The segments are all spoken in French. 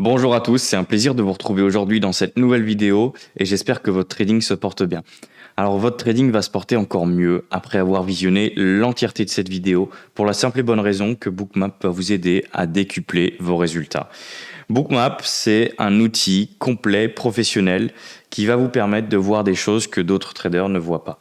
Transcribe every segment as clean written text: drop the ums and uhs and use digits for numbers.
Bonjour à tous, c'est un plaisir de vous retrouver aujourd'hui dans cette nouvelle vidéo et j'espère que votre trading se porte bien. Alors votre trading va se porter encore mieux après avoir visionné l'entièreté de cette vidéo pour la simple et bonne raison que Bookmap va vous aider à décupler vos résultats. Bookmap, c'est un outil complet, professionnel qui va vous permettre de voir des choses que d'autres traders ne voient pas.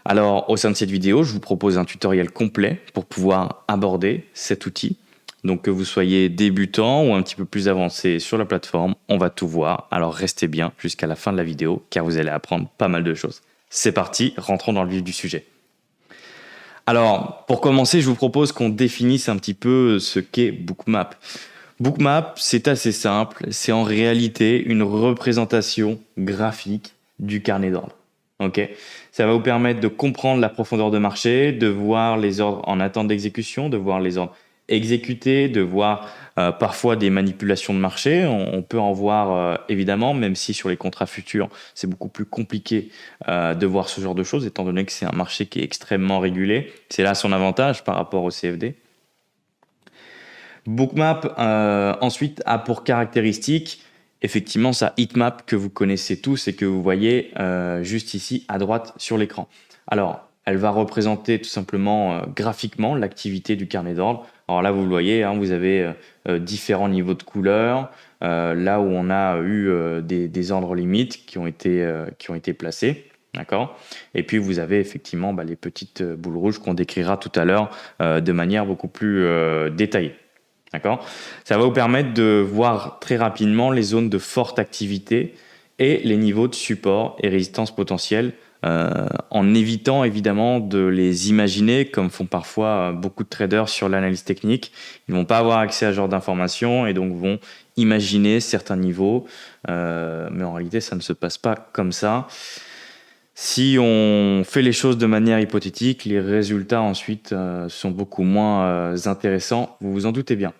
Alors au sein de cette vidéo, je vous propose un tutoriel complet pour pouvoir aborder cet outil. Donc que vous soyez débutant ou un petit peu plus avancé sur la plateforme, on va tout voir. Alors restez bien jusqu'à la fin de la vidéo car vous allez apprendre pas mal de choses. C'est parti, rentrons dans le vif du sujet. Alors pour commencer, je vous propose qu'on définisse un petit peu ce qu'est Bookmap. Bookmap, c'est assez simple, c'est en réalité une représentation graphique du carnet d'ordre. Ok, ça va vous permettre de comprendre la profondeur de marché, de voir les ordres en attente d'exécution, de voir les ordres exécutés, de voir parfois des manipulations de marché. On peut en voir évidemment, même si sur les contrats futurs, c'est beaucoup plus compliqué de voir ce genre de choses, étant donné que c'est un marché qui est extrêmement régulé. C'est là son avantage par rapport au CFD. Bookmap, ensuite, a pour caractéristique, effectivement, sa heatmap que vous connaissez tous et que vous voyez juste ici à droite sur l'écran. Alors, elle va représenter tout simplement graphiquement l'activité du carnet d'ordre. Alors là, vous le voyez, hein, vous avez différents niveaux de couleurs. Là où on a eu des ordres limites qui ont été placés. D'accord. Et puis vous avez effectivement les petites boules rouges qu'on décrira tout à l'heure de manière beaucoup plus détaillée. D'accord ? Ça va vous permettre de voir très rapidement les zones de forte activité et les niveaux de support et résistance potentielle en évitant évidemment de les imaginer comme font parfois beaucoup de traders sur l'analyse technique. Ils ne vont pas avoir accès à ce genre d'informations et donc vont imaginer certains niveaux. Mais en réalité, ça ne se passe pas comme ça. Si on fait les choses de manière hypothétique, les résultats ensuite sont beaucoup moins intéressants. Vous vous en doutez bien.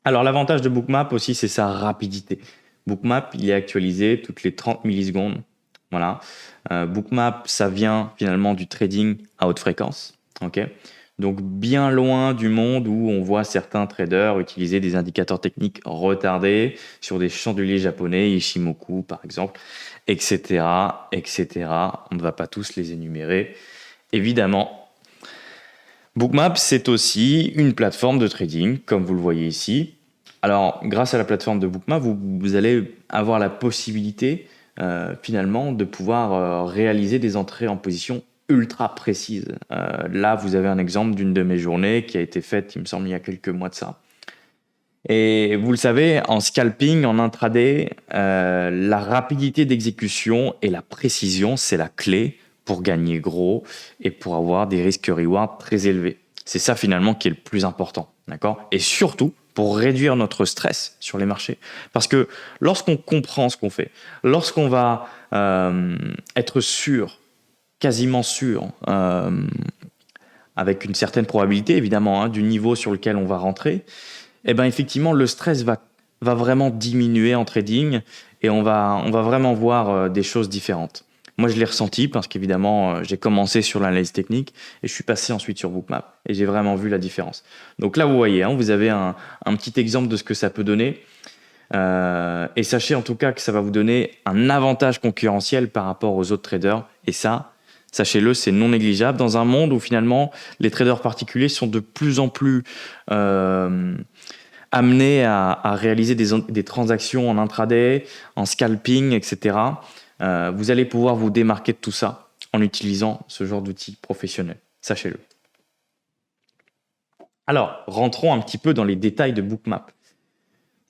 Alors l'avantage de Bookmap aussi, c'est sa rapidité. Bookmap, il est actualisé toutes les 30 millisecondes. Voilà. Bookmap, ça vient finalement du trading à haute fréquence. Okay, donc bien loin du monde où on voit certains traders utiliser des indicateurs techniques retardés sur des chandeliers japonais, Ishimoku par exemple, etc., etc. On ne va pas tous les énumérer, évidemment. Bookmap, c'est aussi une plateforme de trading, comme vous le voyez ici. Alors, grâce à la plateforme de Bookmap, vous allez avoir la possibilité, finalement, de pouvoir réaliser des entrées en position ultra précises. Là, vous avez un exemple d'une de mes journées qui a été faite, il me semble, il y a quelques mois de ça. Et vous le savez, en scalping, en intraday, la rapidité d'exécution et la précision, c'est la clé pour gagner gros et pour avoir des risques-reward très élevés. C'est ça finalement qui est le plus important, d'accord ? Et surtout pour réduire notre stress sur les marchés. Parce que lorsqu'on comprend ce qu'on fait, lorsqu'on va être sûr, quasiment sûr, avec une certaine probabilité évidemment, du niveau sur lequel on va rentrer, eh ben effectivement le stress va vraiment diminuer en trading et on va vraiment voir des choses différentes. Moi, je l'ai ressenti parce qu'évidemment, j'ai commencé sur l'analyse technique et je suis passé ensuite sur Bookmap et j'ai vraiment vu la différence. Donc là, vous voyez, vous avez un petit exemple de ce que ça peut donner. Et sachez en tout cas que ça va vous donner un avantage concurrentiel par rapport aux autres traders. Et ça, sachez-le, c'est non négligeable dans un monde où finalement, les traders particuliers sont de plus en plus amenés à réaliser des transactions en intraday, en scalping, etc. Vous allez pouvoir vous démarquer de tout ça en utilisant ce genre d'outils professionnels. Sachez-le. Alors, rentrons un petit peu dans les détails de Bookmap.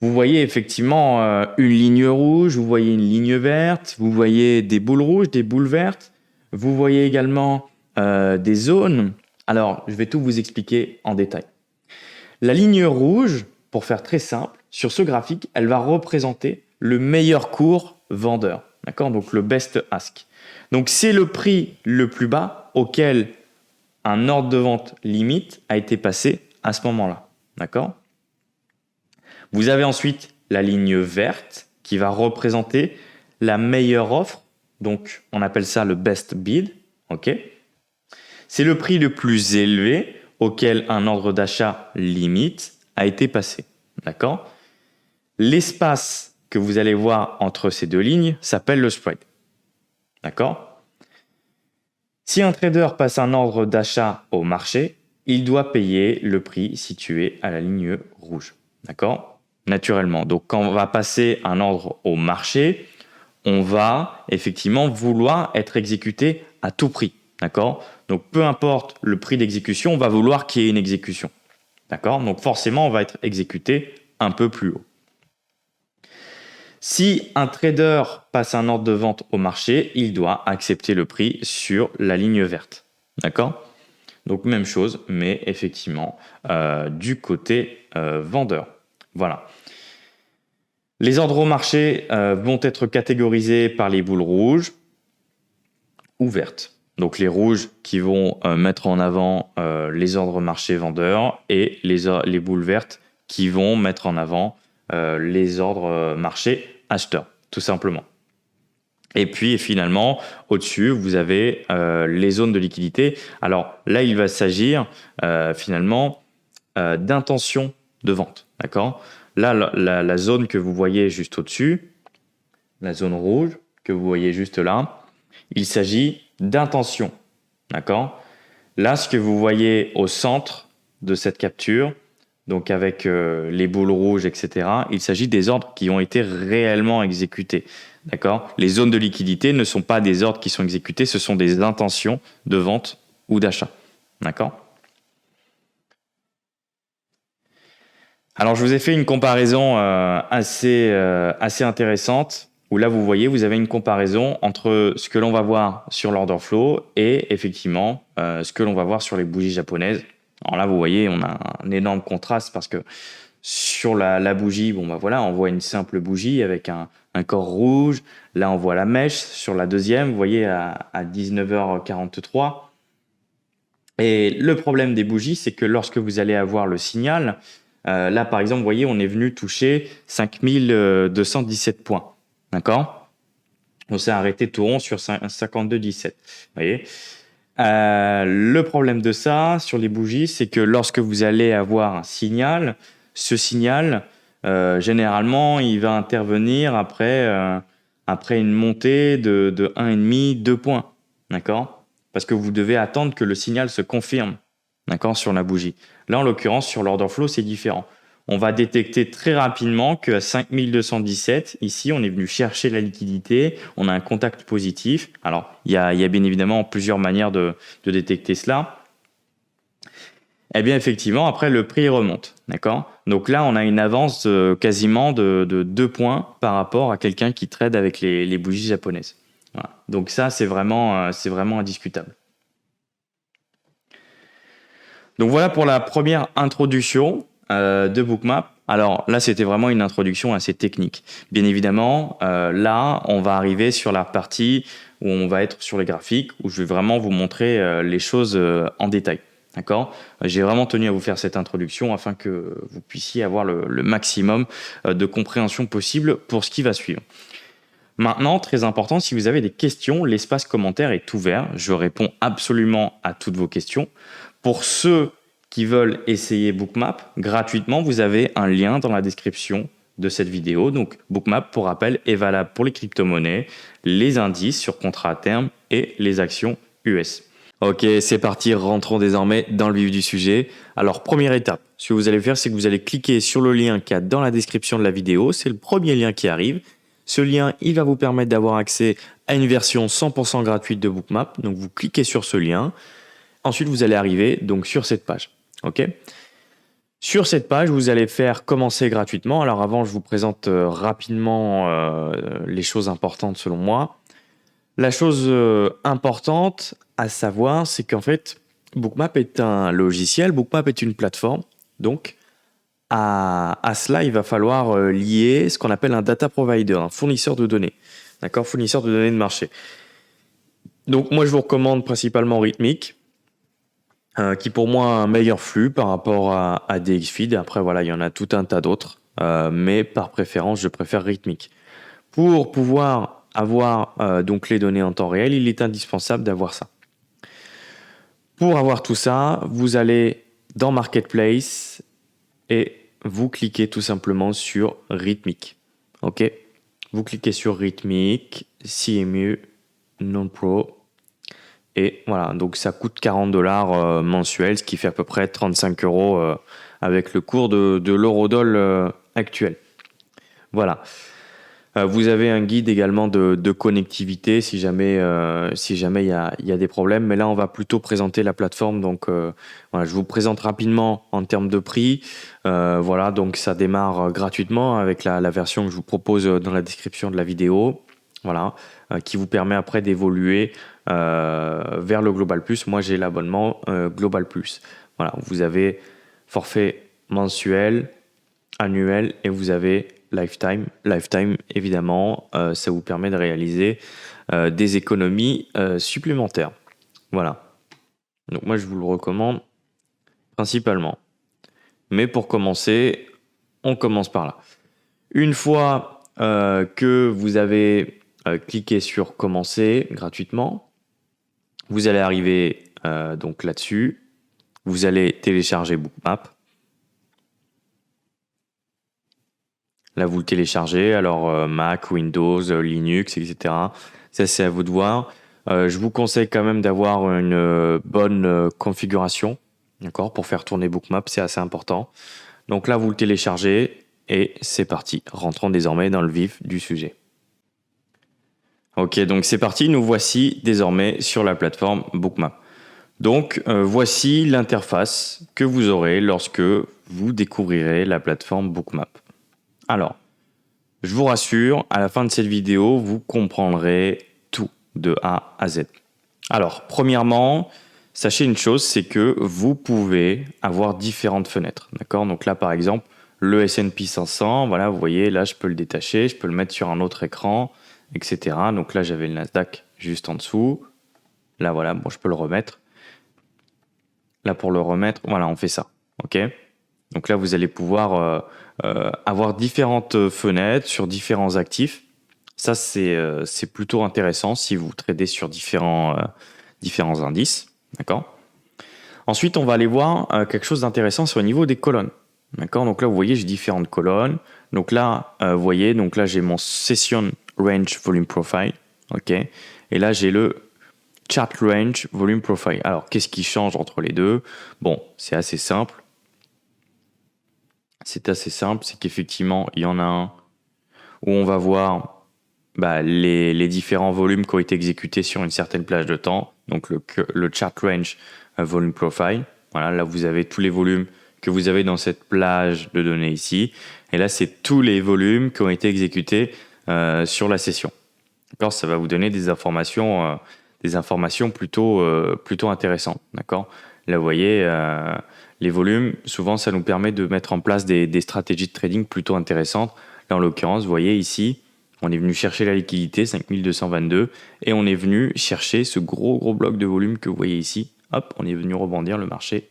Vous voyez effectivement une ligne rouge, vous voyez une ligne verte, vous voyez des boules rouges, des boules vertes. Vous voyez également des zones. Alors, je vais tout vous expliquer en détail. La ligne rouge, pour faire très simple, sur ce graphique, elle va représenter le meilleur cours vendeur. D'accord ? Donc le best ask. Donc c'est le prix le plus bas auquel un ordre de vente limite a été passé à ce moment-là. D'accord ? Vous avez ensuite la ligne verte qui va représenter la meilleure offre. Donc on appelle ça le best bid. Ok ? C'est le prix le plus élevé auquel un ordre d'achat limite a été passé. D'accord ? L'espace que vous allez voir entre ces deux lignes s'appelle le spread. D'accord ? Si un trader passe un ordre d'achat au marché, il doit payer le prix situé à la ligne rouge. D'accord ? Naturellement. Donc, quand on va passer un ordre au marché, on va effectivement vouloir être exécuté à tout prix. D'accord ? Donc, peu importe le prix d'exécution, on va vouloir qu'il y ait une exécution. D'accord ? Donc, forcément, on va être exécuté un peu plus haut. Si un trader passe un ordre de vente au marché, il doit accepter le prix sur la ligne verte. D'accord ? Donc, même chose, mais effectivement, du côté vendeur. Voilà. Les ordres au marché vont être catégorisés par les boules rouges ou vertes. Donc, les rouges qui vont mettre en avant les ordres marché vendeurs et les boules vertes qui vont mettre en avant les ordres marché acheteurs, tout simplement. Et puis finalement, au-dessus, vous avez les zones de liquidité. Alors là, il va s'agir finalement d'intention de vente. D'accord ? Là, la zone que vous voyez juste au-dessus, la zone rouge que vous voyez juste là, il s'agit d'intention. D'accord ? Là, ce que vous voyez au centre de cette capture, donc avec les boules rouges, etc., il s'agit des ordres qui ont été réellement exécutés. D'accord ? Les zones de liquidité ne sont pas des ordres qui sont exécutés, ce sont des intentions de vente ou d'achat. D'accord ? Alors, je vous ai fait une comparaison assez intéressante, où là, vous voyez, vous avez une comparaison entre ce que l'on va voir sur l'order flow et effectivement ce que l'on va voir sur les bougies japonaises. Alors là, vous voyez, on a un énorme contraste parce que sur la bougie, bon bah voilà, on voit une simple bougie avec un corps rouge. Là, on voit la mèche sur la deuxième, vous voyez, à 19h43. Et le problème des bougies, c'est que lorsque vous allez avoir le signal, là, par exemple, vous voyez, on est venu toucher 5217 points. D'accord ? On s'est arrêté tout rond sur 52,17. Vous voyez ? Le problème de ça, sur les bougies, c'est que lorsque vous allez avoir un signal, ce signal, généralement, il va intervenir après une montée de 1,5, 2 points. D'accord ? Parce que vous devez attendre que le signal se confirme. D'accord ? Sur la bougie. Là, en l'occurrence, sur l'order flow, c'est différent. On va détecter très rapidement qu'à 5217, ici, on est venu chercher la liquidité, on a un contact positif. Alors, il y a bien évidemment plusieurs manières de détecter cela. Eh bien, effectivement, après, le prix remonte. D'accord ? Donc là, on a une avance quasiment de 2 points par rapport à quelqu'un qui trade avec les bougies japonaises. Voilà. Donc ça, c'est vraiment indiscutable. Donc voilà pour la première introduction de Bookmap. Alors là, c'était vraiment une introduction assez technique. Bien évidemment, là, on va arriver sur la partie où on va être sur les graphiques, où je vais vraiment vous montrer les choses en détail. D'accord ? J'ai vraiment tenu à vous faire cette introduction afin que vous puissiez avoir le maximum de compréhension possible pour ce qui va suivre. Maintenant, très important, si vous avez des questions, l'espace commentaire est ouvert. Je réponds absolument à toutes vos questions. Pour ceux qui veulent essayer Bookmap gratuitement, vous avez un lien dans la description de cette vidéo. Donc, Bookmap, pour rappel, est valable pour les crypto-monnaies, les indices sur contrat à terme et les actions US. Ok, c'est parti, rentrons désormais dans le vif du sujet. Alors, première étape, ce que vous allez faire, c'est que vous allez cliquer sur le lien qu'il y a dans la description de la vidéo. C'est le premier lien qui arrive. Ce lien, il va vous permettre d'avoir accès à une version 100% gratuite de Bookmap. Donc, vous cliquez sur ce lien. Ensuite, vous allez arriver donc sur cette page. Ok ? Sur cette page, vous allez faire commencer gratuitement. Alors avant, je vous présente rapidement les choses importantes selon moi. La chose importante à savoir, c'est qu'en fait, Bookmap est un logiciel, Bookmap est une plateforme. Donc, à cela, il va falloir lier ce qu'on appelle un data provider, un fournisseur de données. D'accord ? Fournisseur de données de marché. Donc, moi, je vous recommande principalement Rhythmic, qui pour moi a un meilleur flux par rapport à DXFeed. Après, voilà, il y en a tout un tas d'autres. Mais par préférence, je préfère Rhythmic. Pour pouvoir avoir donc les données en temps réel, il est indispensable d'avoir ça. Pour avoir tout ça, vous allez dans Marketplace et vous cliquez tout simplement sur Rhythmic. Ok, vous cliquez sur Rhythmic, CMU, Non-Pro. Et voilà, donc ça coûte $40 mensuels, ce qui fait à peu près 35 euros avec le cours de l'eurodoll actuel. Voilà. Vous avez un guide également de connectivité si jamais il y a des problèmes. Mais là, on va plutôt présenter la plateforme. Donc, voilà, je vous présente rapidement en termes de prix. Voilà, donc ça démarre gratuitement avec la version que je vous propose dans la description de la vidéo. Voilà, qui vous permet après d'évoluer vers le Global Plus. Moi, j'ai l'abonnement Global Plus. Voilà, vous avez forfait mensuel, annuel et vous avez lifetime. Lifetime, évidemment, ça vous permet de réaliser des économies supplémentaires. Voilà. Donc moi, je vous le recommande principalement. Mais pour commencer, on commence par là. Une fois que vous avez cliqué sur commencer gratuitement, vous allez arriver donc là-dessus. Vous allez télécharger Bookmap. Là, vous le téléchargez, alors Mac, Windows, Linux, etc. Ça, c'est à vous de voir. Je vous conseille quand même d'avoir une bonne configuration, d'accord, pour faire tourner Bookmap, c'est assez important. Donc là, vous le téléchargez et c'est parti. Rentrons désormais dans le vif du sujet. Ok, donc c'est parti, nous voici désormais sur la plateforme Bookmap. Donc voici l'interface que vous aurez lorsque vous découvrirez la plateforme Bookmap. Alors, je vous rassure, à la fin de cette vidéo, vous comprendrez tout de A à Z. Alors, premièrement, sachez une chose, c'est que vous pouvez avoir différentes fenêtres. D'accord ? Donc là, par exemple, le S&P 500, voilà, vous voyez, là, je peux le détacher, je peux le mettre sur un autre écran, etc. Donc là, j'avais le Nasdaq juste en dessous. Là, voilà, bon, je peux le remettre. Là, pour le remettre, voilà, on fait ça. OK ? Donc là, vous allez pouvoir avoir différentes fenêtres sur différents actifs. Ça, c'est plutôt intéressant si vous tradez sur différents indices. D'accord ? Ensuite, on va aller voir quelque chose d'intéressant sur le niveau des colonnes. D'accord ? Donc là, vous voyez, j'ai différentes colonnes. Donc là, vous voyez, donc là, j'ai mon Session Range Volume Profile. OK ? Et là, j'ai le Chart Range Volume Profile. Alors, qu'est-ce qui change entre les deux ? Bon, c'est assez simple. C'est qu'effectivement, il y en a un où on va voir les différents volumes qui ont été exécutés sur une certaine plage de temps. Donc le Chart Range Volume Profile. Voilà, là vous avez tous les volumes que vous avez dans cette plage de données ici. Et là, c'est tous les volumes qui ont été exécutés sur la session. D'accord ? Ça va vous donner des informations plutôt intéressantes. D'accord ? Là, vous voyez, les volumes, souvent, ça nous permet de mettre en place des stratégies de trading plutôt intéressantes. Là, en l'occurrence, vous voyez ici, on est venu chercher la liquidité, 5222, et on est venu chercher ce gros bloc de volume que vous voyez ici. Hop, on est venu rebondir, le marché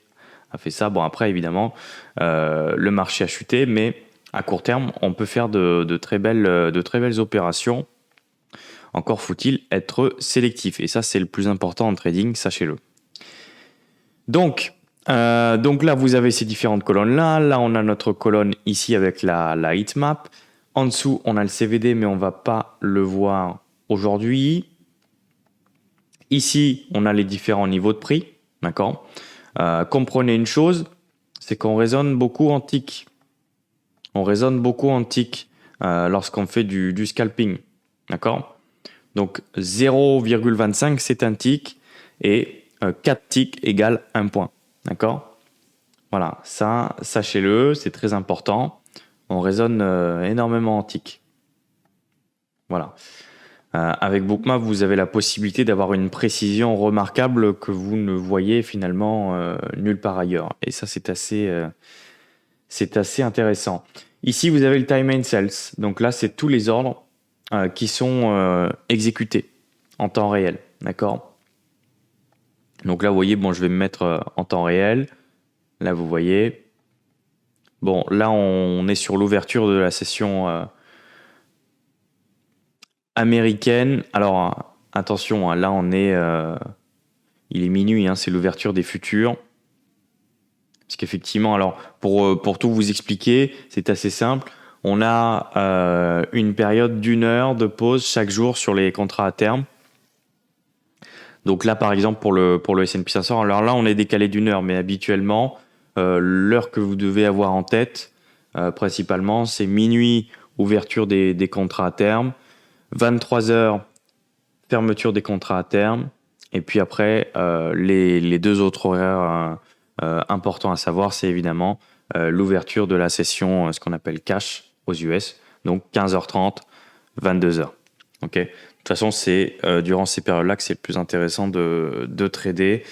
a fait ça. Bon, après, évidemment, le marché a chuté, mais à court terme, on peut faire de très belles opérations. Encore faut-il être sélectif. Et ça, c'est le plus important en trading, sachez-le. Donc là, vous avez ces différentes colonnes-là. Là, on a notre colonne ici avec la heatmap. En dessous, on a le CVD, mais on ne va pas le voir aujourd'hui. Ici, on a les différents niveaux de prix. D'accord ? Comprenez une chose, c'est qu'on raisonne beaucoup en tick. On raisonne beaucoup en tick lorsqu'on fait du scalping. D'accord ? Donc 0,25 c'est un tick et 4 ticks égale 1 point. D'accord ? Voilà, ça, sachez-le, c'est très important. On raisonne énormément en tick. Voilà. Avec Bookmap, vous avez la possibilité d'avoir une précision remarquable que vous ne voyez finalement nulle part ailleurs. Et ça, c'est assez intéressant. Ici, vous avez le time and sales. Donc là, c'est tous les ordres qui sont exécutés en temps réel. D'accord ? Donc là, vous voyez, bon, je vais me mettre en temps réel. Là, vous voyez. Bon, là, on est sur l'ouverture de la session américaine. Alors, attention, hein, là, il est minuit, hein, c'est l'ouverture des futurs. Parce qu'effectivement, alors pour tout vous expliquer, c'est assez simple. On a une période d'1 heure de pause chaque jour sur les contrats à terme. Donc là, par exemple, pour le S&P 500, alors là, on est décalé d'1 heure, mais habituellement, l'heure que vous devez avoir en tête, principalement, c'est minuit, ouverture des contrats à terme, 23 heures, fermeture des contrats à terme, et puis après, les deux autres horaires importants à savoir, c'est évidemment l'ouverture de la session, ce qu'on appelle cash aux US, donc 15h30, 22h. Ok. De toute façon, c'est durant ces périodes-là que c'est le plus intéressant de trader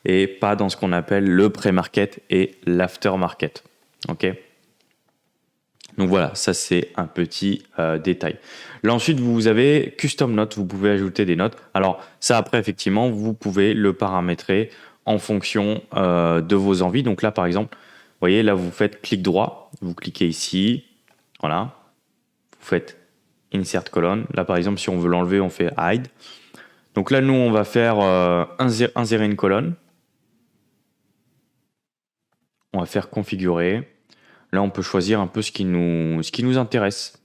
et pas dans ce qu'on appelle le pré-market et l'after-market. Ok. Donc voilà, ça c'est un petit détail. Là ensuite, vous avez custom notes, vous pouvez ajouter des notes. Alors ça après, effectivement, vous pouvez le paramétrer en fonction de vos envies. Donc là par exemple, vous voyez, là vous faites clic droit, vous cliquez ici, voilà, vous faites insert colonne. Là par exemple, si on veut l'enlever, on fait hide. Donc là nous on va faire insérer une colonne. On va faire configurer. Là on peut choisir un peu ce qui nous intéresse.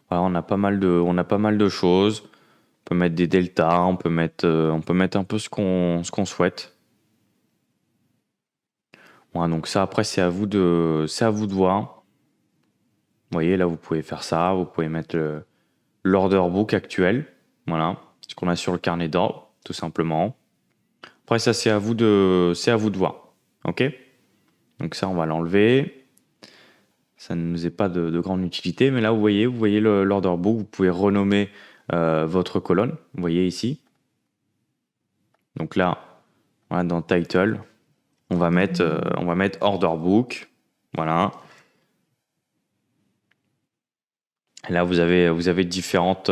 Voilà, on a pas mal de choses. On peut mettre des deltas, on peut mettre un peu ce qu'on souhaite. Voilà, donc ça après c'est à vous de voir. Vous voyez là vous pouvez faire ça, vous pouvez mettre l'order book actuel, voilà, ce qu'on a sur le carnet d'ordre tout simplement. Après ça c'est à vous de voir, ok. Donc ça on va l'enlever. Ça ne nous est pas de grande utilité, mais là vous voyez l'order book, vous pouvez renommer votre colonne, vous voyez ici. Donc là, voilà, dans title, on va mettre order book, voilà. Et là vous avez différentes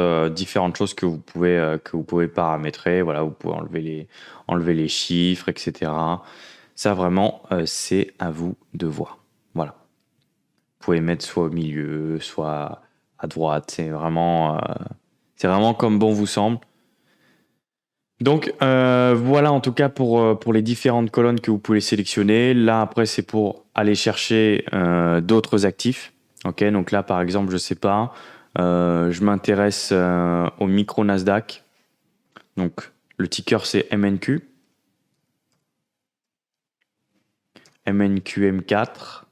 choses que vous pouvez paramétrer, voilà, vous pouvez enlever les chiffres, etc. Ça vraiment c'est à vous de voir, voilà. Vous pouvez mettre soit au milieu, soit à droite. C'est vraiment comme bon vous semble. Donc voilà en tout cas pour les différentes colonnes que vous pouvez sélectionner. Là après c'est pour aller chercher d'autres actifs. Ok, donc là par exemple je sais pas, je m'intéresse au micro Nasdaq. Donc le ticker c'est MNQ. MNQM4.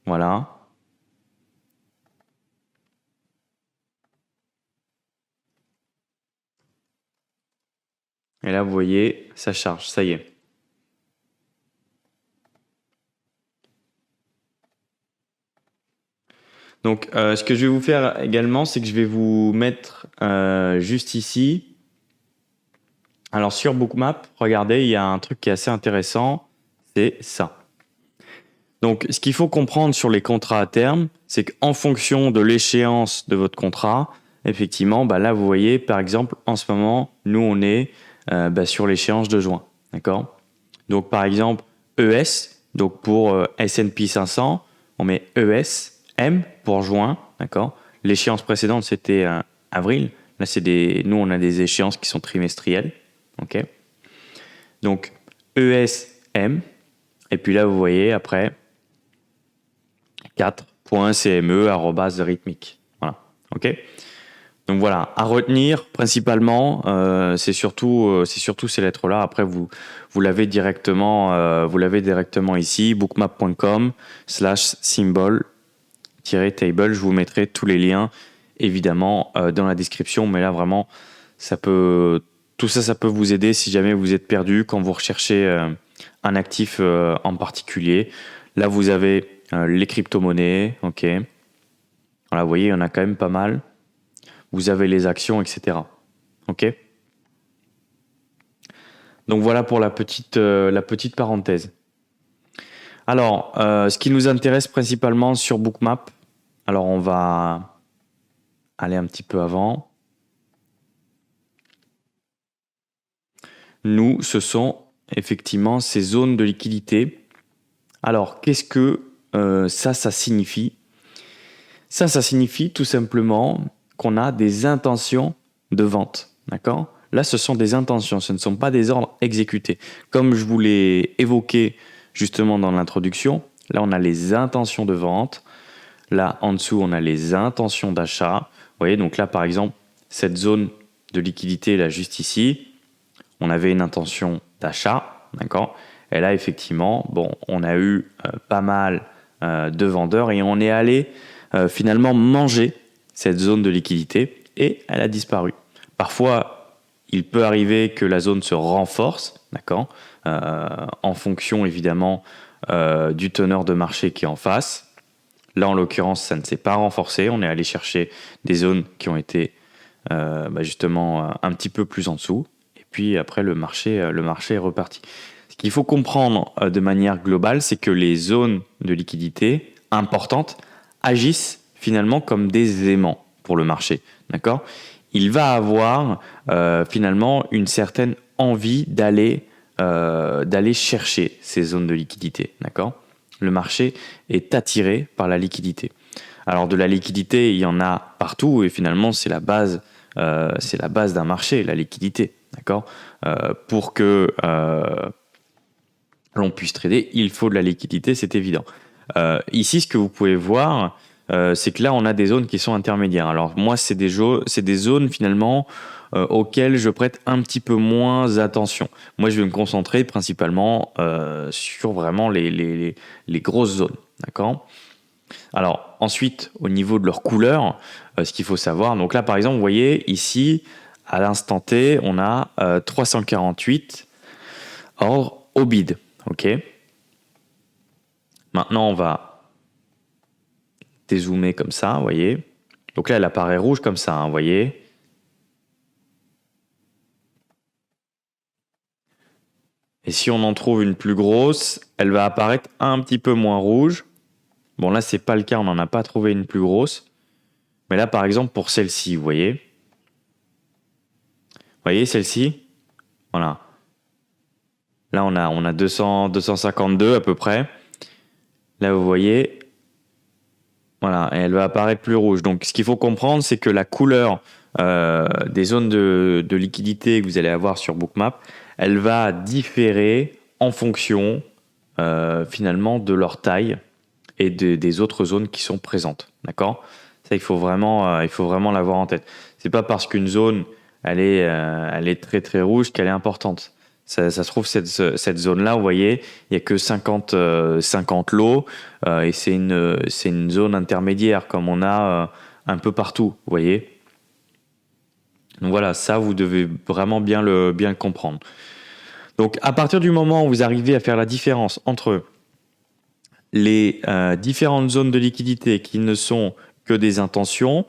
Voilà. Et là, vous voyez, ça charge, ça y est. Donc, ce que je vais vous faire également, c'est que je vais vous mettre juste ici. Alors, sur Bookmap, regardez, il y a un truc qui est assez intéressant, c'est ça. Donc, ce qu'il faut comprendre sur les contrats à terme, c'est qu'en fonction de l'échéance de votre contrat, effectivement, là, vous voyez, par exemple, en ce moment, nous, on est sur l'échéance de juin. D'accord ? Donc, par exemple, ES, donc pour S&P 500, on met ES, M pour juin. D'accord ? L'échéance précédente, c'était avril. Là, nous, on a des échéances qui sont trimestrielles. OK ? Donc, ES, M. Et puis là, vous voyez, après, 4.cme@rhythmic. Voilà. OK ? Donc voilà, à retenir principalement, c'est surtout ces lettres-là. Après, vous l'avez directement ici, bookmap.com/symbol-table. Je vous mettrai tous les liens évidemment dans la description. Mais là vraiment, tout ça peut vous aider si jamais vous êtes perdu quand vous recherchez un actif en particulier. Là, vous avez les crypto-monnaies, ok. Voilà, vous voyez, il y en a quand même pas mal. Vous avez les actions, etc. Ok. Donc voilà pour la petite parenthèse. Alors, ce qui nous intéresse principalement sur Bookmap, alors on va aller un petit peu avant. Nous, ce sont effectivement ces zones de liquidité. Alors, qu'est-ce que ça signifie ? Ça signifie tout simplement qu'on a des intentions de vente. D'accord ? Là, ce sont des intentions, ce ne sont pas des ordres exécutés. Comme je vous l'ai évoqué justement dans l'introduction. Là, on a les intentions de vente. Là, en dessous, on a les intentions d'achat. Vous voyez, donc là, par exemple, cette zone de liquidité, là, juste ici, on avait une intention d'achat, d'accord ? Et là, effectivement, on a eu pas mal de vendeurs et on est allé finalement manger cette zone de liquidité et elle a disparu. Parfois, il peut arriver que la zone se renforce, d'accord, en fonction évidemment du teneur de marché qui est en face. Là, en l'occurrence, ça ne s'est pas renforcé. On est allé chercher des zones qui ont été justement un petit peu plus en dessous. Et puis après, le marché est reparti. Ce qu'il faut comprendre de manière globale, c'est que les zones de liquidité importantes agissent finalement comme des aimants pour le marché. D'accord ? Il va avoir finalement une certaine envie d'aller chercher ces zones de liquidité. D'accord ? Le marché est attiré par la liquidité. Alors de la liquidité, il y en a partout et finalement c'est la base d'un marché, la liquidité. D'accord ? Pour que l'on puisse trader, il faut de la liquidité, c'est évident. Ici, ce que vous pouvez voir, c'est que là, on a des zones qui sont intermédiaires. Alors moi, c'est des zones finalement auxquelles je prête un petit peu moins attention. Moi, je vais me concentrer principalement sur vraiment les grosses zones. D'accord ? Alors ensuite, au niveau de leur couleur, ce qu'il faut savoir, donc là, par exemple, vous voyez ici, à l'instant T, on a 348 ordres au bid. Ok. Maintenant, on va dézoomer comme ça, vous voyez. Donc là, elle apparaît rouge comme ça, vous voyez. Et si on en trouve une plus grosse, elle va apparaître un petit peu moins rouge. Bon, là, c'est pas le cas, on n'en a pas trouvé une plus grosse. Mais là, par exemple, pour celle-ci, vous voyez. Vous voyez celle-ci ? Voilà. Là, on a 252 à peu près. Là, vous voyez, voilà, et elle va apparaître plus rouge. Donc, ce qu'il faut comprendre, c'est que la couleur des zones de liquidité que vous allez avoir sur Bookmap, elle va différer en fonction finalement de leur taille et des autres zones qui sont présentes. D'accord ? Ça, il faut vraiment l'avoir en tête. C'est pas parce qu'une zone elle est très très rouge qu'elle est importante. Ça se trouve, cette zone-là, vous voyez, il n'y a que 50 lots et c'est une zone intermédiaire comme on a un peu partout, vous voyez. Donc voilà, ça, vous devez vraiment bien le comprendre. Donc à partir du moment où vous arrivez à faire la différence entre les différentes zones de liquidité qui ne sont que des intentions,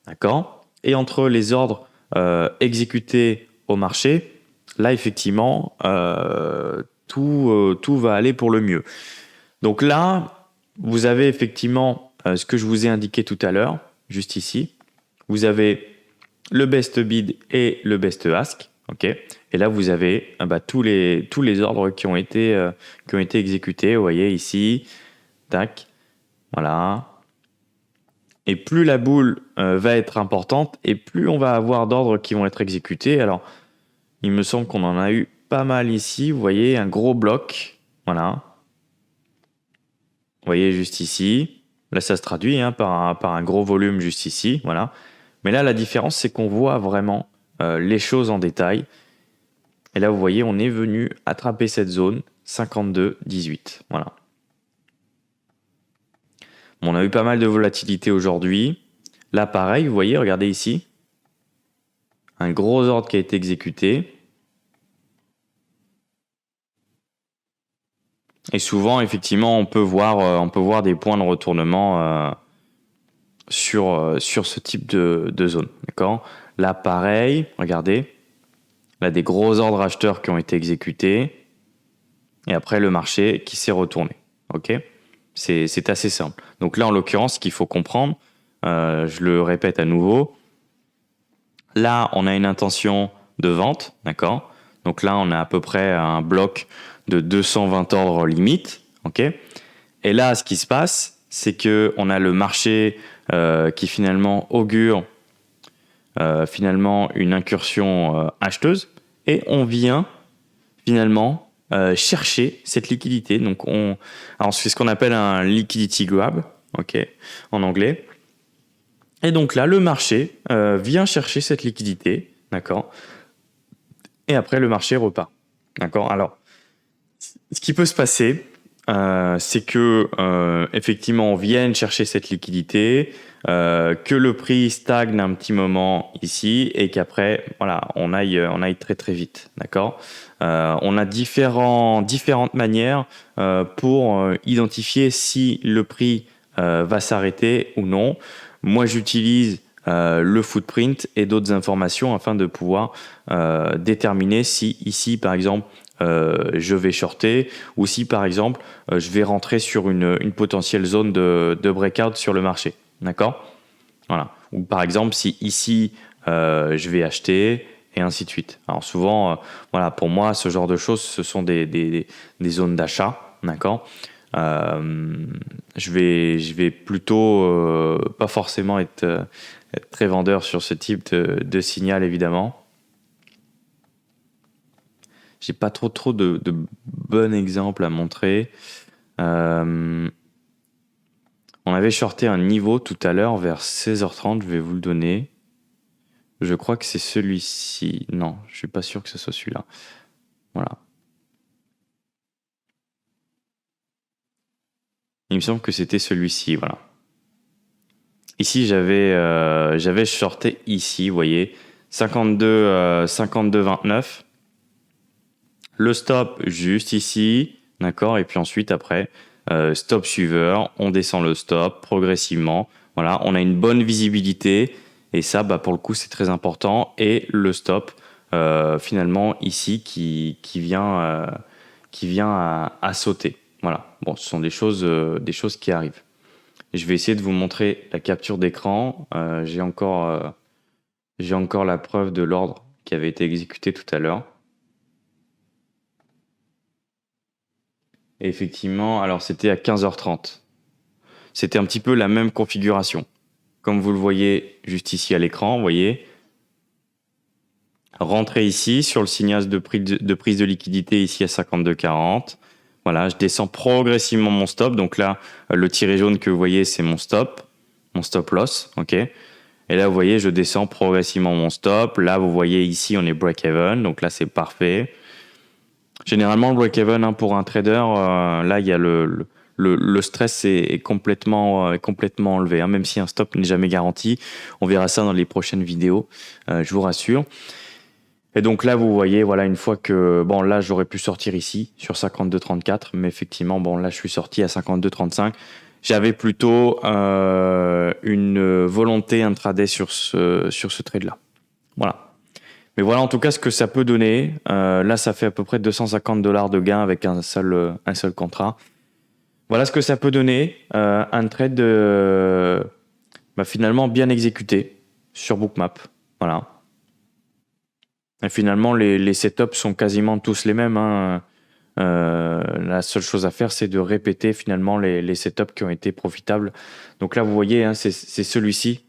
d'accord, et entre les ordres exécutés au marché, là, effectivement, tout va aller pour le mieux. Donc là, vous avez effectivement ce que je vous ai indiqué tout à l'heure, juste ici. Vous avez le best bid et le best ask. Okay. Et là, vous avez tous les ordres qui ont été exécutés. Vous voyez ici, tac, voilà. Et plus la boule va être importante, et plus on va avoir d'ordres qui vont être exécutés. Alors, il me semble qu'on en a eu pas mal ici. Vous voyez, un gros bloc. Voilà. Vous voyez juste ici. Là, ça se traduit par un gros volume juste ici. Voilà. Mais là, la différence, c'est qu'on voit vraiment les choses en détail. Et là, vous voyez, on est venu attraper cette zone 52-18. Voilà. Bon, on a eu pas mal de volatilité aujourd'hui. Là, pareil, vous voyez, regardez ici. Un gros ordre qui a été exécuté. Et souvent, effectivement, on peut voir des points de retournement sur ce type de zone. D'accord ? Là, pareil, regardez. Là, des gros ordres acheteurs qui ont été exécutés. Et après, le marché qui s'est retourné. Ok ? C'est assez simple. Donc là, en l'occurrence, ce qu'il faut comprendre, je le répète à nouveau. Là, on a une intention de vente. D'accord ? Donc là, on a à peu près un bloc de 220 ordres limite, ok. Et là, ce qui se passe, c'est que on a le marché qui finalement augure finalement une incursion acheteuse, et on vient finalement chercher cette liquidité. Donc, alors c'est ce qu'on appelle un liquidity grab, ok, en anglais. Et donc là, le marché vient chercher cette liquidité, d'accord. Et après, le marché repart, d'accord. Alors, ce qui peut se passer, c'est que effectivement, on vienne chercher cette liquidité, que le prix stagne un petit moment ici, et qu'après, voilà, on aille très très vite, d'accord. On a différentes manières pour identifier si le prix va s'arrêter ou non. Moi, j'utilise le footprint et d'autres informations afin de pouvoir déterminer si ici, par exemple, je vais shorter, ou si par exemple je vais rentrer sur une potentielle zone de breakout sur le marché, d'accord. Voilà. Ou par exemple si ici je vais acheter, et ainsi de suite. Alors souvent, voilà, pour moi ce genre de choses ce sont des zones d'achat, d'accord. Je vais plutôt pas forcément être très vendeur sur ce type de signal, évidemment. J'ai pas trop de bons exemples à montrer. On avait shorté un niveau tout à l'heure vers 16h30, je vais vous le donner. Je crois que c'est celui-ci. Non, je suis pas sûr que ce soit celui-là. Voilà. Il me semble que c'était celui-ci, voilà. Ici, j'avais shorté ici, vous voyez, 52,29. Le stop juste ici, d'accord. Et puis ensuite, après, stop suiveur, on descend le stop progressivement. Voilà, on a une bonne visibilité. Et ça, bah, pour le coup, c'est très important. Et le stop, finalement, ici, qui vient à sauter. Voilà, bon, ce sont des choses qui arrivent. Je vais essayer de vous montrer la capture d'écran. J'ai encore la preuve de l'ordre qui avait été exécuté tout à l'heure. Et effectivement, alors c'était à 15h30. C'était un petit peu la même configuration. Comme vous le voyez juste ici à l'écran, vous voyez, rentrer ici sur le signal de prise de liquidité ici à 52,40. Voilà, je descends progressivement mon stop. Donc là, le tiret jaune que vous voyez, c'est mon stop loss, ok. Et là, vous voyez, je descends progressivement mon stop. Là, vous voyez ici, on est break-even. Donc là, c'est parfait. Généralement, le break-even pour un trader, là, il y a le stress est complètement enlevé, hein, même si un stop n'est jamais garanti. On verra ça dans les prochaines vidéos, je vous rassure. Et donc là, vous voyez, voilà, une fois que, bon, là, j'aurais pu sortir ici sur 52,34, mais effectivement, bon, là, je suis sorti à 52,35. J'avais plutôt une volonté intraday sur ce trade-là. Voilà. Mais voilà en tout cas ce que ça peut donner. Là, ça fait à peu près $250 de gain avec un seul contrat. Voilà ce que ça peut donner. Un trade finalement bien exécuté sur Bookmap. Voilà. Et finalement, les setups sont quasiment tous les mêmes, hein. La seule chose à faire, c'est de répéter finalement les setups qui ont été profitables. Donc là, vous voyez, hein, c'est celui-ci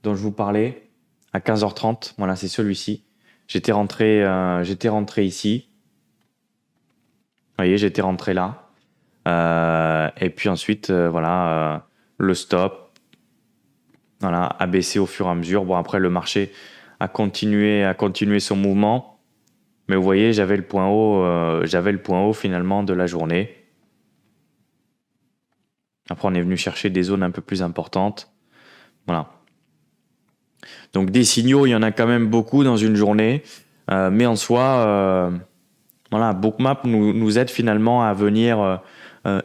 dont je vous parlais à 15h30. Voilà, c'est celui-ci. J'étais rentré ici. Vous voyez, j'étais rentré là. Et puis ensuite, le stop. Voilà, a baissé au fur et à mesure. Bon, après, le marché a continué son mouvement. Mais vous voyez, j'avais le point haut finalement de la journée. Après, on est venu chercher des zones un peu plus importantes. Voilà. Donc, des signaux, il y en a quand même beaucoup dans une journée. Mais en soi, voilà, Bookmap nous aide finalement à venir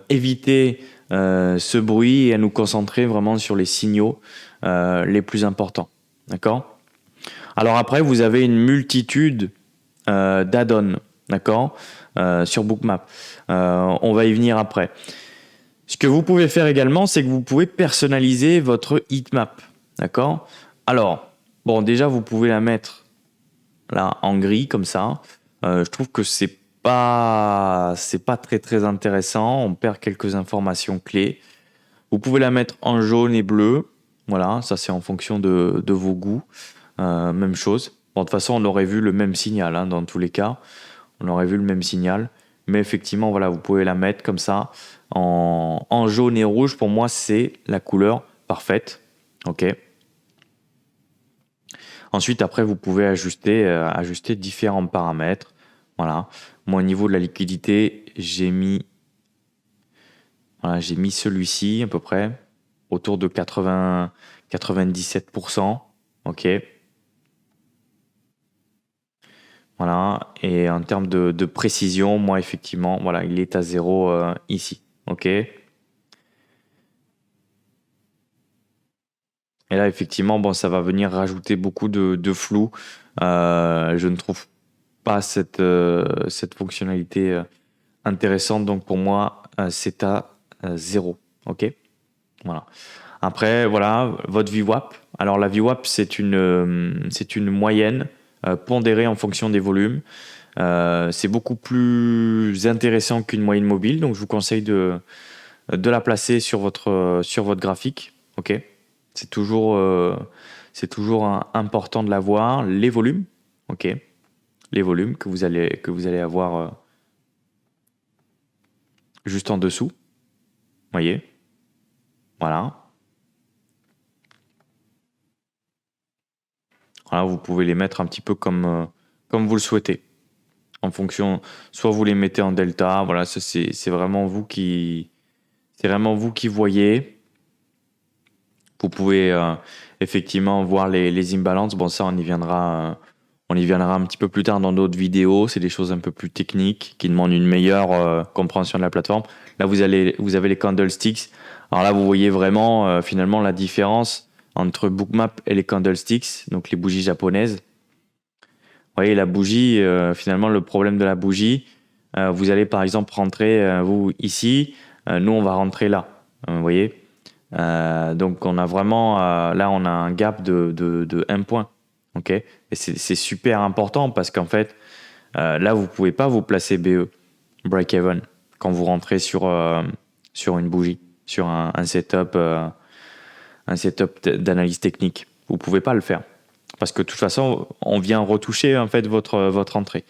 éviter ce bruit et à nous concentrer vraiment sur les signaux les plus importants. D'accord ? Alors après, vous avez une multitude d'add-ons, d'accord, sur Bookmap. On va y venir après. Ce que vous pouvez faire également, c'est que vous pouvez personnaliser votre heatmap, d'accord ? Alors, bon, déjà, vous pouvez la mettre là en gris comme ça. Je trouve que c'est pas très très intéressant. On perd quelques informations clés. Vous pouvez la mettre en jaune et bleu. Voilà, ça c'est en fonction de vos goûts. Même chose. Bon, de toute façon, on aurait vu le même signal, hein, dans tous les cas. On aurait vu le même signal. Mais effectivement, voilà, vous pouvez la mettre comme ça en jaune et rouge. Pour moi, c'est la couleur parfaite. Ok. Ensuite, après, vous pouvez ajuster différents paramètres. Voilà. Moi, au niveau de la liquidité, j'ai mis celui-ci à peu près autour de 97%. Ok. Voilà. Et en termes de précision, moi, effectivement, voilà, il est à 0 ici. Ok. Et là, effectivement, bon, ça va venir rajouter beaucoup de flou. Je ne trouve pas cette fonctionnalité intéressante. Donc, pour moi, c'est à 0. Ok. Voilà. Après, voilà, votre VWAP. Alors, la VWAP, c'est une moyenne pondérée en fonction des volumes. C'est beaucoup plus intéressant qu'une moyenne mobile. Donc, je vous conseille de la placer sur votre graphique. Ok. C'est toujours important de l'avoir. Les volumes. Ok. Les volumes que vous allez avoir juste en dessous. Voyez. Voilà. Voilà, vous pouvez les mettre un petit peu comme vous le souhaitez. En fonction, soit vous les mettez en delta, voilà, ça c'est vraiment vous qui voyez. Vous pouvez effectivement voir les imbalances. Bon, ça on y viendra un petit peu plus tard dans d'autres vidéos. C'est des choses un peu plus techniques qui demandent une meilleure compréhension de la plateforme. Là, vous avez les candlesticks. Alors là, vous voyez vraiment finalement la différence entre Bookmap et les candlesticks, donc les bougies japonaises. Vous voyez, la bougie, finalement, le problème de la bougie, vous allez par exemple rentrer, vous, ici, nous, on va rentrer là. Vous voyez. Donc, on a vraiment, là, on a un gap de 1 point. Ok. Et c'est super important parce qu'en fait, là, vous ne pouvez pas vous placer BE, break-even, quand vous rentrez sur une bougie, sur un setup d'analyse technique. Vous ne pouvez pas le faire. Parce que de toute façon, on vient retoucher en fait votre entrée.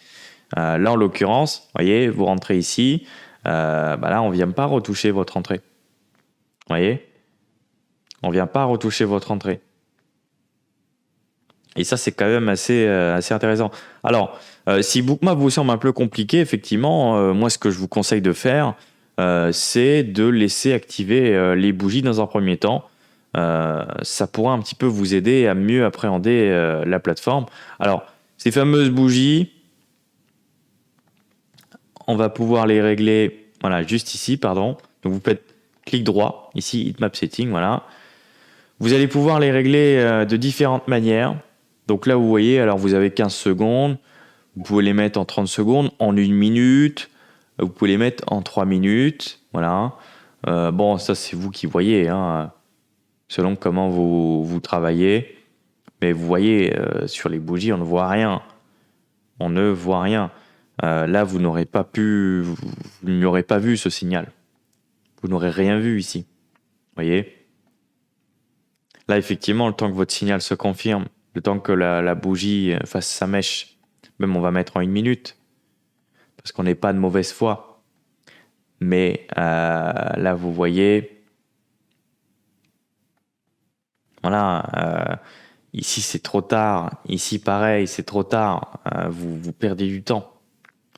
Là, en l'occurrence, voyez, vous rentrez ici. Là, on ne vient pas retoucher votre entrée. Voyez, on ne vient pas retoucher votre entrée. Et ça, c'est quand même assez intéressant. Alors, si Bookmap vous semble un peu compliqué, effectivement, moi, ce que je vous conseille de faire, c'est de laisser activer les bougies dans un premier temps. Ça pourra un petit peu vous aider à mieux appréhender la plateforme. Alors, ces fameuses bougies, on va pouvoir les régler, voilà, juste ici, pardon. Donc, vous faites clic droit, ici, Heatmap Setting, voilà. Vous allez pouvoir les régler de différentes manières. Donc là, vous voyez, alors vous avez 15 secondes. Vous pouvez les mettre en 30 secondes, en 1 minute. Vous pouvez les mettre en 3 minutes. Voilà. Bon, ça, c'est vous qui voyez, hein, selon comment vous travaillez. Mais vous voyez, sur les bougies, on ne voit rien. On ne voit rien. Là, vous n'aurez pas vu ce signal. Vous n'aurez rien vu ici. Vous voyez ? Là, effectivement, le temps que votre signal se confirme, le temps que la bougie fasse sa mèche, même on va mettre en 1 minute, parce qu'on n'est pas de mauvaise foi. Mais là, vous voyez, voilà, ici c'est trop tard, ici pareil, c'est trop tard, vous perdez du temps,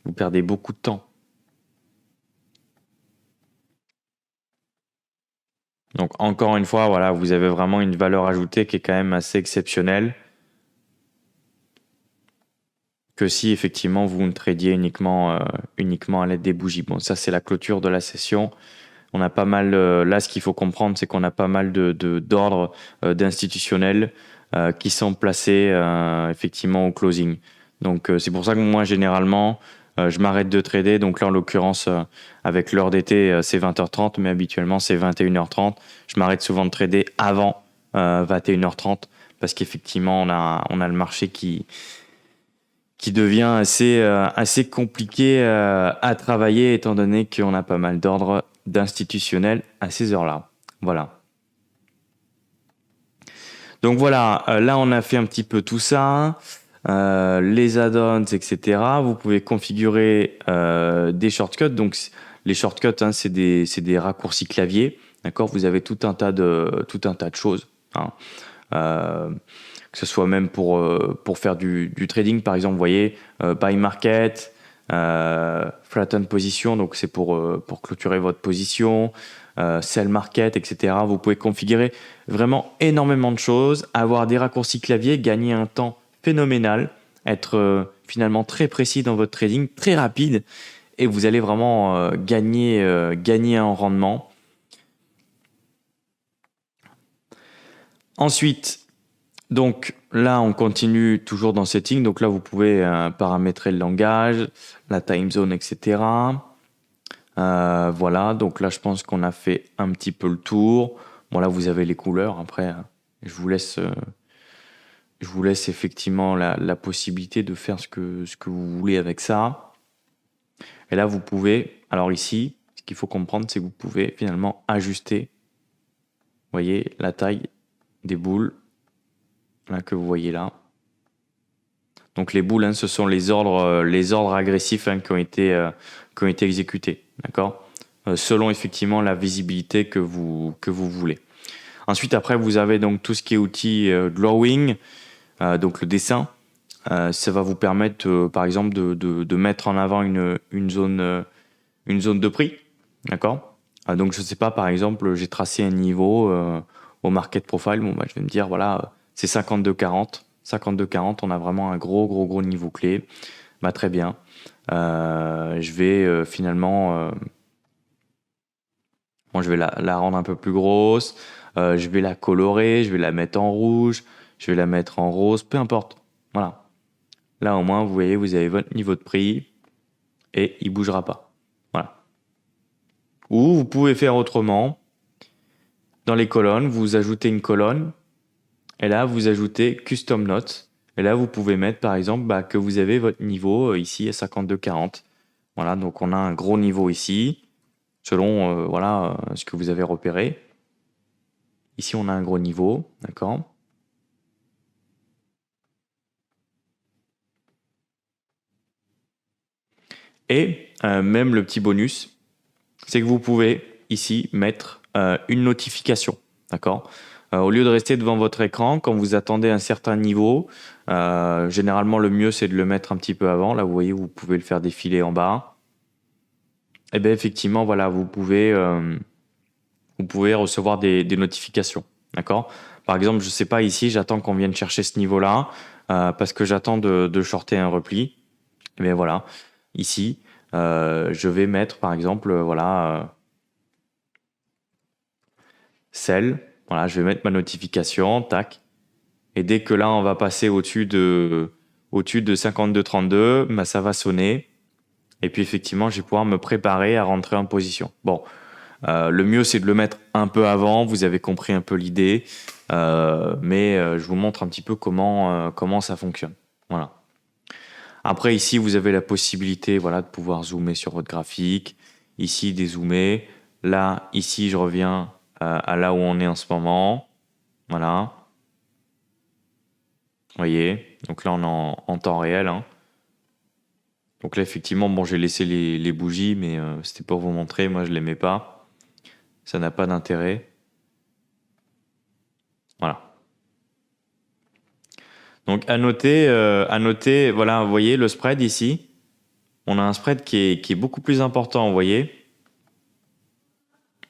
vous perdez beaucoup de temps. Donc encore une fois, voilà, vous avez vraiment une valeur ajoutée qui est quand même assez exceptionnelle. Que si effectivement vous ne tradiez uniquement à l'aide des bougies. Bon, ça c'est la clôture de la session. On a pas mal, là ce qu'il faut comprendre, c'est qu'on a pas mal d'ordres d'institutionnels qui sont placés effectivement au closing. Donc c'est pour ça que moi généralement je m'arrête de trader. Donc là en l'occurrence avec l'heure d'été c'est 20h30, mais habituellement c'est 21h30. Je m'arrête souvent de trader avant 21h30 parce qu'effectivement on a le marché qui devient assez compliqué à travailler étant donné qu'on a pas mal d'ordres d'institutionnels à ces heures-là. Voilà. Donc voilà, là on a fait un petit peu tout ça. les add-ons, etc. Vous pouvez configurer des shortcuts. Donc, les shortcuts, hein, c'est des raccourcis clavier. D'accord ? Vous avez tout un tas de choses. Hein. Que ce soit même pour faire du trading, par exemple, vous voyez, buy market, flatten position, donc c'est pour clôturer votre position, sell market, etc. Vous pouvez configurer vraiment énormément de choses, avoir des raccourcis clavier, gagner un temps phénoménal, être finalement très précis dans votre trading, très rapide, et vous allez vraiment gagner en rendement. Ensuite, donc là, on continue toujours dans Setting. Donc là, vous pouvez paramétrer le langage, la time zone, etc. Voilà, donc là, je pense qu'on a fait un petit peu le tour. Bon, là, vous avez les couleurs. Après, je vous laisse effectivement la possibilité de faire ce que vous voulez avec ça. Et là, vous pouvez, alors ici, ce qu'il faut comprendre, c'est que vous pouvez finalement ajuster, vous voyez, la taille des boules. Là, que vous voyez là. Donc les boules, hein, ce sont les ordres agressifs, hein, qui ont été exécutés, d'accord, selon effectivement la visibilité que vous voulez. Ensuite, après, vous avez donc tout ce qui est outil drawing, donc le dessin. Ça va vous permettre, par exemple, de mettre en avant une zone de prix, d'accord. Donc je ne sais pas, par exemple, j'ai tracé un niveau au market profile. Bon, bah, je vais me dire, voilà, c'est 52,40. 52,40, on a vraiment un gros niveau clé. Bah, très bien. Je vais finalement... bon, je vais la rendre un peu plus grosse. Je vais la colorer, je vais la mettre en rouge, je vais la mettre en rose, peu importe. Voilà. Là, au moins, vous voyez, vous avez votre niveau de prix et il ne bougera pas. Voilà. Ou vous pouvez faire autrement. Dans les colonnes, vous ajoutez une colonne. Et là, vous ajoutez Custom Notes. Et là, vous pouvez mettre, par exemple, que vous avez votre niveau ici à 52,40. Voilà, donc on a un gros niveau ici, selon ce que vous avez repéré. Ici, on a un gros niveau, d'accord ? Et même le petit bonus, c'est que vous pouvez ici mettre une notification, d'accord ? Au lieu de rester devant votre écran, quand vous attendez un certain niveau, généralement le mieux c'est de le mettre un petit peu avant. Là, vous voyez, vous pouvez le faire défiler en bas. Et bien effectivement, voilà, vous pouvez recevoir des notifications, d'accord ? Par exemple, je ne sais pas, ici, j'attends qu'on vienne chercher ce niveau-là parce que j'attends de shorter un repli. Et bien voilà, ici, je vais mettre par exemple, sell. Voilà, je vais mettre ma notification, tac. Et dès que là, on va passer au-dessus de 52,32, bah, ça va sonner. Et puis effectivement, je vais pouvoir me préparer à rentrer en position. Bon, le mieux, c'est de le mettre un peu avant. Vous avez compris un peu l'idée. Mais je vous montre un petit peu comment ça fonctionne. Voilà. Après, ici, vous avez la possibilité de pouvoir zoomer sur votre graphique. Ici, dézoomer. Là, ici, je reviens à là où on est en ce moment. Voilà. Vous voyez, donc là, on est en temps réel. Hein. Donc là, effectivement, bon, j'ai laissé les bougies, mais c'était pour vous montrer. Moi, je ne l'aimais pas. Ça n'a pas d'intérêt. Voilà. Donc, à noter, voilà, vous voyez, le spread ici. On a un spread qui est beaucoup plus important, vous voyez.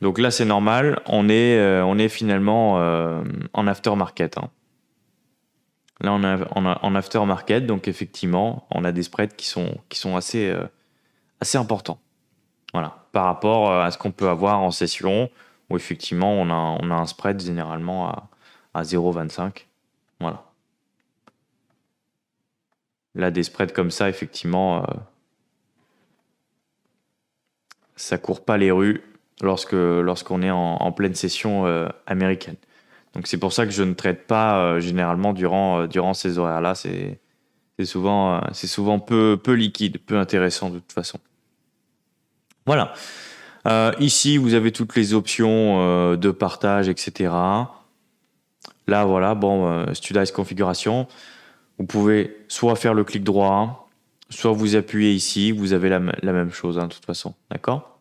Donc là, c'est normal. On est finalement en aftermarket. Hein. Là, on est en aftermarket, donc effectivement, on a des spreads qui sont assez importants. Voilà, par rapport à ce qu'on peut avoir en session, où effectivement, on a un spread généralement à 0,25. Voilà. Là, des spreads comme ça, effectivement, ça court pas les rues lorsqu'on est en pleine session américaine. Donc c'est pour ça que je ne traite pas généralement durant ces horaires-là. C'est souvent peu liquide, peu intéressant de toute façon. Voilà. Ici, vous avez toutes les options de partage, etc. Là, voilà, bon, Studize configuration. Vous pouvez soit faire le clic droit, soit vous appuyez ici, vous avez la même chose de toute façon, d'accord?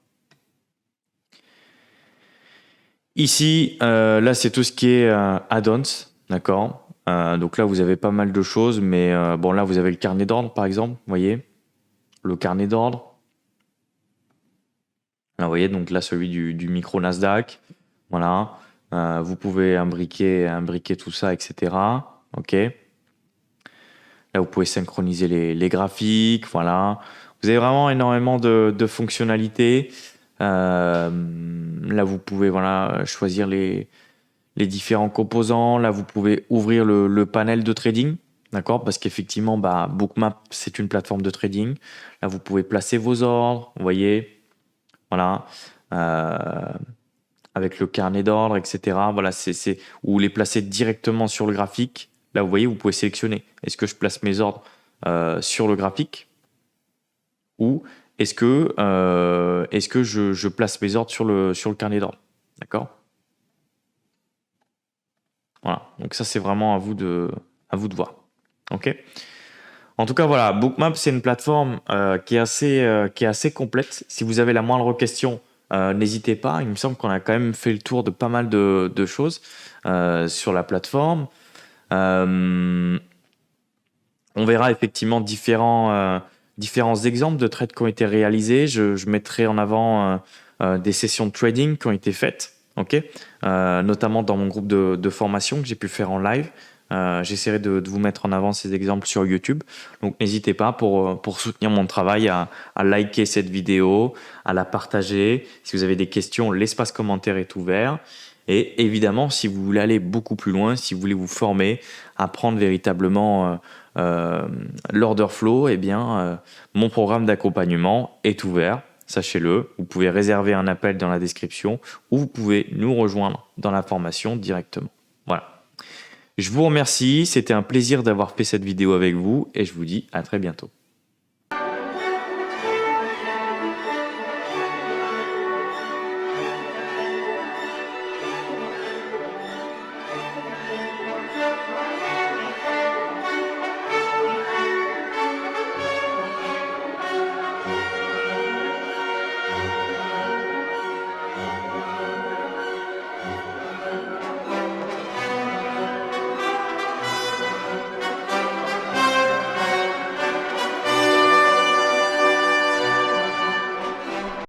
Ici, là c'est tout ce qui est add-ons, d'accord? Donc là vous avez pas mal de choses, mais bon là vous avez le carnet d'ordre par exemple, vous voyez? Le carnet d'ordre. Là, vous voyez, donc là celui du micro Nasdaq, voilà. Vous pouvez imbriquer tout ça, etc. Ok. Là, vous pouvez synchroniser les graphiques, voilà. Vous avez vraiment énormément de fonctionnalités. Là, vous pouvez voilà, choisir les différents composants. Là, vous pouvez ouvrir le panel de trading, d'accord? Parce qu'effectivement, Bookmap, c'est une plateforme de trading. Là, vous pouvez placer vos ordres, vous voyez, voilà. Avec le carnet d'ordre, etc. Voilà, ou les placer directement sur le graphique. Là, vous voyez, vous pouvez sélectionner. Est-ce que je place mes ordres sur le graphique ou est-ce que je place mes ordres sur le carnet d'ordre? D'accord? Voilà. Donc ça, c'est vraiment à vous de voir. OK? En tout cas, voilà, Bookmap, c'est une plateforme qui est assez complète. Si vous avez la moindre question, n'hésitez pas. Il me semble qu'on a quand même fait le tour de pas mal de choses sur la plateforme. On verra effectivement différents exemples de trades qui ont été réalisés. Je mettrai en avant des sessions de trading qui ont été faites, ok, notamment dans mon groupe de formation que j'ai pu faire en live. J'essaierai de vous mettre en avant ces exemples sur YouTube. Donc n'hésitez pas pour soutenir mon travail à liker cette vidéo, à la partager. Si vous avez des questions, l'espace commentaire est ouvert. Et évidemment, si vous voulez aller beaucoup plus loin, si vous voulez vous former, apprendre véritablement l'order flow, eh bien, mon programme d'accompagnement est ouvert. Sachez-le, vous pouvez réserver un appel dans la description ou vous pouvez nous rejoindre dans la formation directement. Voilà. Je vous remercie, c'était un plaisir d'avoir fait cette vidéo avec vous et je vous dis à très bientôt.